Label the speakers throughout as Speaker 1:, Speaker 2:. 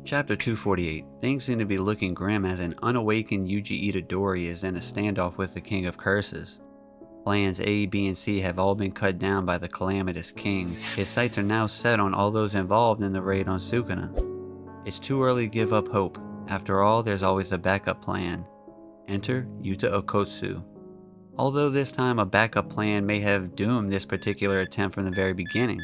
Speaker 1: Chapter 248. Things seem to be looking grim as an unawakened Yuji Itadori is in a standoff with the King of Curses. Plans A, B, and C have all been cut down by the calamitous king. His sights are now set on all those involved in the raid on Sukuna. It's too early to give up hope. After all, there's always a backup plan. Enter Yuta Okotsu. Although this time a backup plan may have doomed this particular attempt from the very beginning.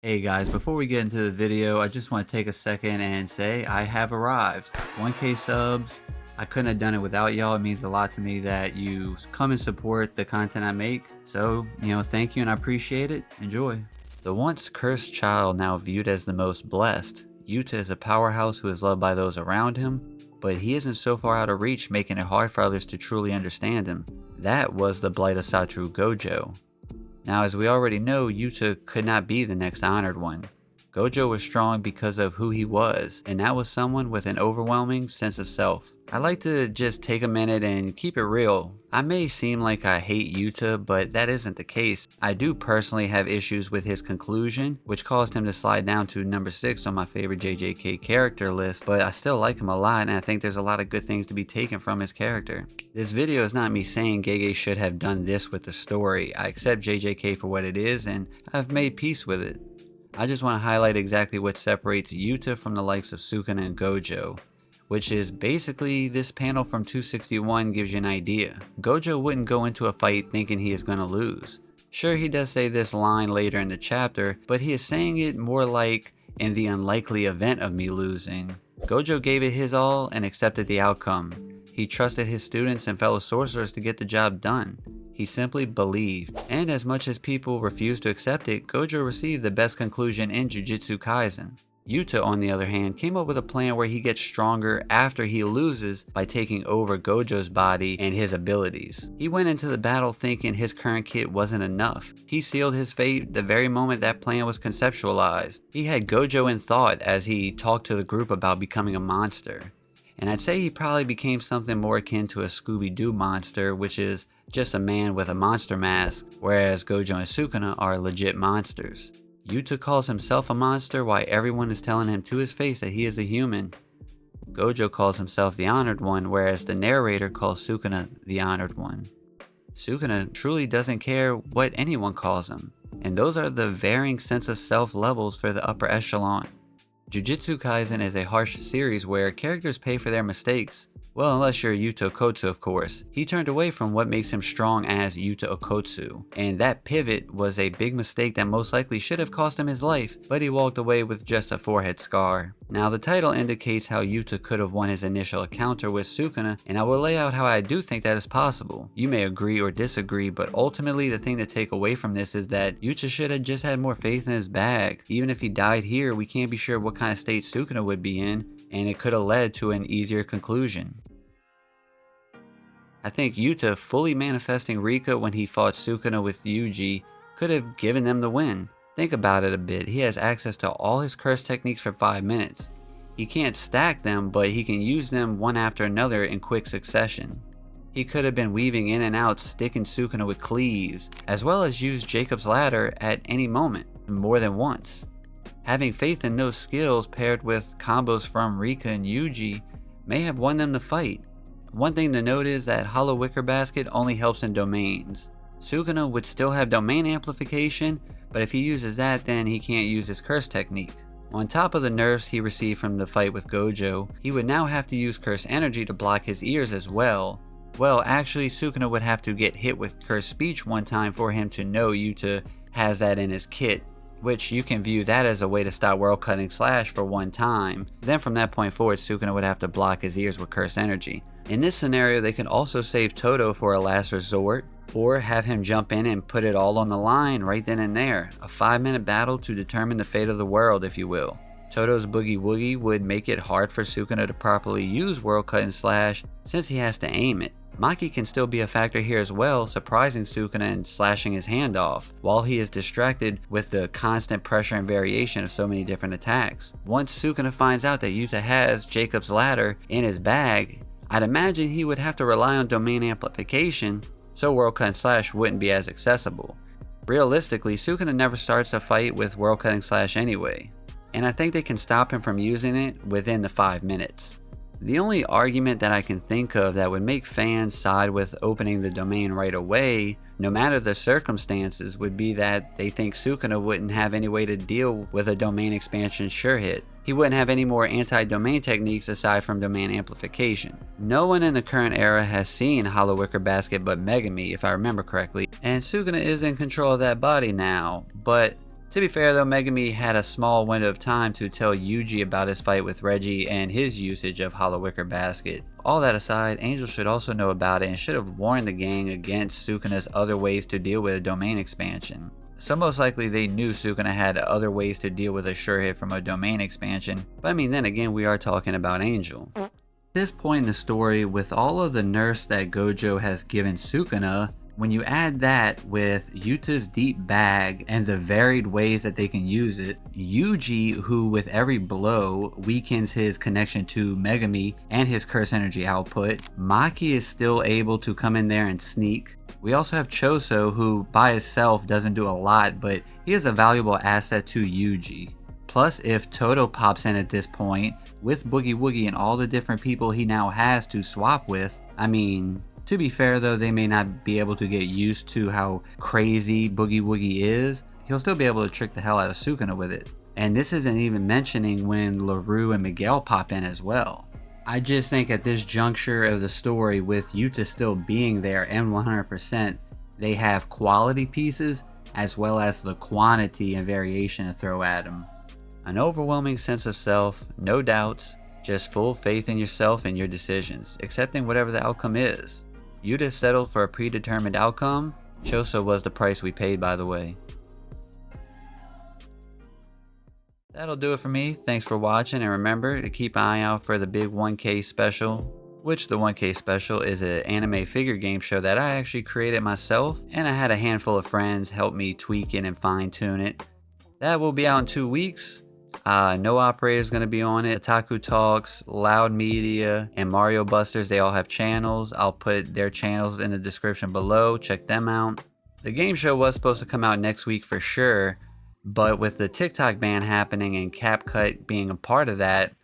Speaker 1: Hey guys, before we get into the video, I just want to take a second and say I have arrived. 1K subs. I couldn't have done it without y'all. It means a lot to me that you come and support the content I make. So, thank you and I appreciate it. Enjoy. The once cursed child now viewed as the most blessed, Yuta is a powerhouse who is loved by those around him, but he isn't so far out of reach, making it hard for others to truly understand him. That was the blight of Satoru Gojo. Now, as we already know, Yuta could not be the next honored one. Gojo was strong because of who he was, and that was someone with an overwhelming sense of self. I like to just take a minute and keep it real. I may seem like I hate Yuta, but that isn't the case. I do personally have issues with his conclusion, which caused him to slide down to number 6 on my favorite JJK character list, but I still like him a lot and I think there's a lot of good things to be taken from his character. This video is not me saying Gege should have done this with the story. I accept JJK for what it is and I've made peace with it. I just want to highlight exactly what separates Yuta from the likes of Sukuna and Gojo, which is basically this panel from 261 gives you an idea. Gojo wouldn't go into a fight thinking he is going to lose. Sure, he does say this line later in the chapter, but he is saying it more like, in the unlikely event of me losing. Gojo gave it his all and accepted the outcome. He trusted his students and fellow sorcerers to get the job done. He simply believed, and as much as people refused to accept it, Gojo received the best conclusion in Jujutsu Kaisen. Yuta, on the other hand, came up with a plan where he gets stronger after he loses by taking over Gojo's body and his abilities. He went into the battle thinking his current kit wasn't enough. He sealed his fate the very moment that plan was conceptualized. He had Gojo in thought as he talked to the group about becoming a monster. And I'd say he probably became something more akin to a Scooby-Doo monster, which is just a man with a monster mask, whereas Gojo and Sukuna are legit monsters. Yuta calls himself a monster while everyone is telling him to his face that he is a human. Gojo calls himself the honored one, whereas the narrator calls Sukuna the honored one. Sukuna truly doesn't care what anyone calls him, and those are the varying sense of self levels for the upper echelon. Jujutsu Kaisen is a harsh series where characters pay for their mistakes. Well, unless you're Yuta Okotsu, of course. He turned away from what makes him strong as Yuta Okotsu, and that pivot was a big mistake that most likely should have cost him his life, but he walked away with just a forehead scar. Now, the title indicates how Yuta could have won his initial encounter with Sukuna, and I will lay out how I do think that is possible. You may agree or disagree, but ultimately the thing to take away from this is that Yuta should have just had more faith in his bag. Even if he died here, we can't be sure what kind of state Sukuna would be in, and it could have led to an easier conclusion. I think Yuta fully manifesting Rika when he fought Sukuna with Yuji could have given them the win. Think about it a bit, he has access to all his curse techniques for 5 minutes. He can't stack them, but he can use them one after another in quick succession. He could have been weaving in and out, sticking Sukuna with cleaves, as well as use Jacob's ladder at any moment, more than once. Having faith in those skills paired with combos from Rika and Yuji may have won them the fight. One thing to note is that Hollow Wicker Basket only helps in domains. Sukuna would still have domain amplification, but if he uses that, then he can't use his curse technique. On top of the nerfs he received from the fight with Gojo, he would now have to use curse energy to block his ears as well. Well, actually, Sukuna would have to get hit with curse speech one time for him to know Yuta has that in his kit, which you can view that as a way to stop World Cutting Slash for one time. Then from that point forward, Sukuna would have to block his ears with curse energy. In this scenario, they can also save Todo for a last resort, or have him jump in and put it all on the line right then and there. A 5-minute battle to determine the fate of the world, if you will. Todo's Boogie Woogie would make it hard for Sukuna to properly use World Cut and Slash since he has to aim it. Maki can still be a factor here as well, surprising Sukuna and slashing his hand off, while he is distracted with the constant pressure and variation of so many different attacks. Once Sukuna finds out that Yuta has Jacob's ladder in his bag, I'd imagine he would have to rely on domain amplification, so World Cut and Slash wouldn't be as accessible. Realistically, Sukuna never starts a fight with World Cutting Slash anyway, and I think they can stop him from using it within the 5 minutes. The only argument that I can think of that would make fans side with opening the domain right away, no matter the circumstances, would be that they think Sukuna wouldn't have any way to deal with a domain expansion sure hit. He wouldn't have any more anti-domain techniques aside from domain amplification. No one in the current era has seen Hollow Wicker Basket but Megumi, if I remember correctly, and Sukuna is in control of that body now, but to be fair though, Megumi had a small window of time to tell Yuji about his fight with Reggie and his usage of Hollow Wicker Basket. All that aside, Angel should also know about it and should have warned the gang against Sukuna's other ways to deal with a domain expansion. So most likely they knew Sukuna had other ways to deal with a sure hit from a domain expansion, but I mean then again we are talking about Angel. At this point in the story, with all of the nerfs that Gojo has given Sukuna, when you add that with Yuta's deep bag and the varied ways that they can use it, Yuji, who with every blow weakens his connection to Megumi and his curse energy output, Maki is still able to come in there and sneak. We also have Choso, who by himself doesn't do a lot, but he is a valuable asset to Yuji. Plus, if Toto pops in at this point, with Boogie Woogie and all the different people he now has to swap with, I mean, to be fair though, they may not be able to get used to how crazy Boogie Woogie is. He'll still be able to trick the hell out of Sukuna with it. And this isn't even mentioning when LaRue and Miguel pop in as well. I just think at this juncture of the story, with Yuta still being there and 100%, they have quality pieces as well as the quantity and variation to throw at him. An overwhelming sense of self, no doubts, just full faith in yourself and your decisions, accepting whatever the outcome is. Yuta settled for a predetermined outcome. Choso was the price we paid, by the way. That'll do it for me. Thanks for watching, and remember to keep an eye out for the big 1K special, which the 1K special is an anime figure game show that I actually created myself, and I had a handful of friends help me tweak it and fine tune it. That will be out in 2 weeks. No Operator is going to be on it. Otaku Talks, Loud Media, and Mario Busters, they all have channels. I'll put their channels in the description below. Check them out. The game show was supposed to come out next week for sure, but with the TikTok ban happening and CapCut being a part of that,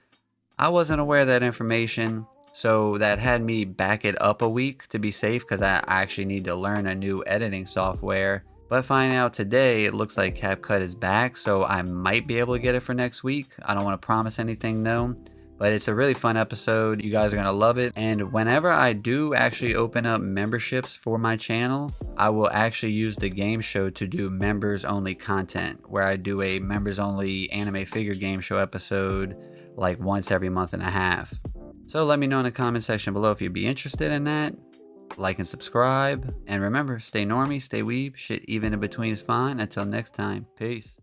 Speaker 1: I wasn't aware of that information, so that had me back it up a week to be safe because I actually need to learn a new editing software. But finding out today, it looks like CapCut is back, so I might be able to get it for next week. I don't want to promise anything though, but it's a really fun episode. You guys are going to love it. And whenever I do actually open up memberships for my channel, I will actually use the game show to do members only content, where I do a members only anime figure game show episode like once every month and a half. So let me know in the comment section below if you'd be interested in that. Like and subscribe, and remember, stay normie, stay weeb, shit even in between is fine. Until next time, peace.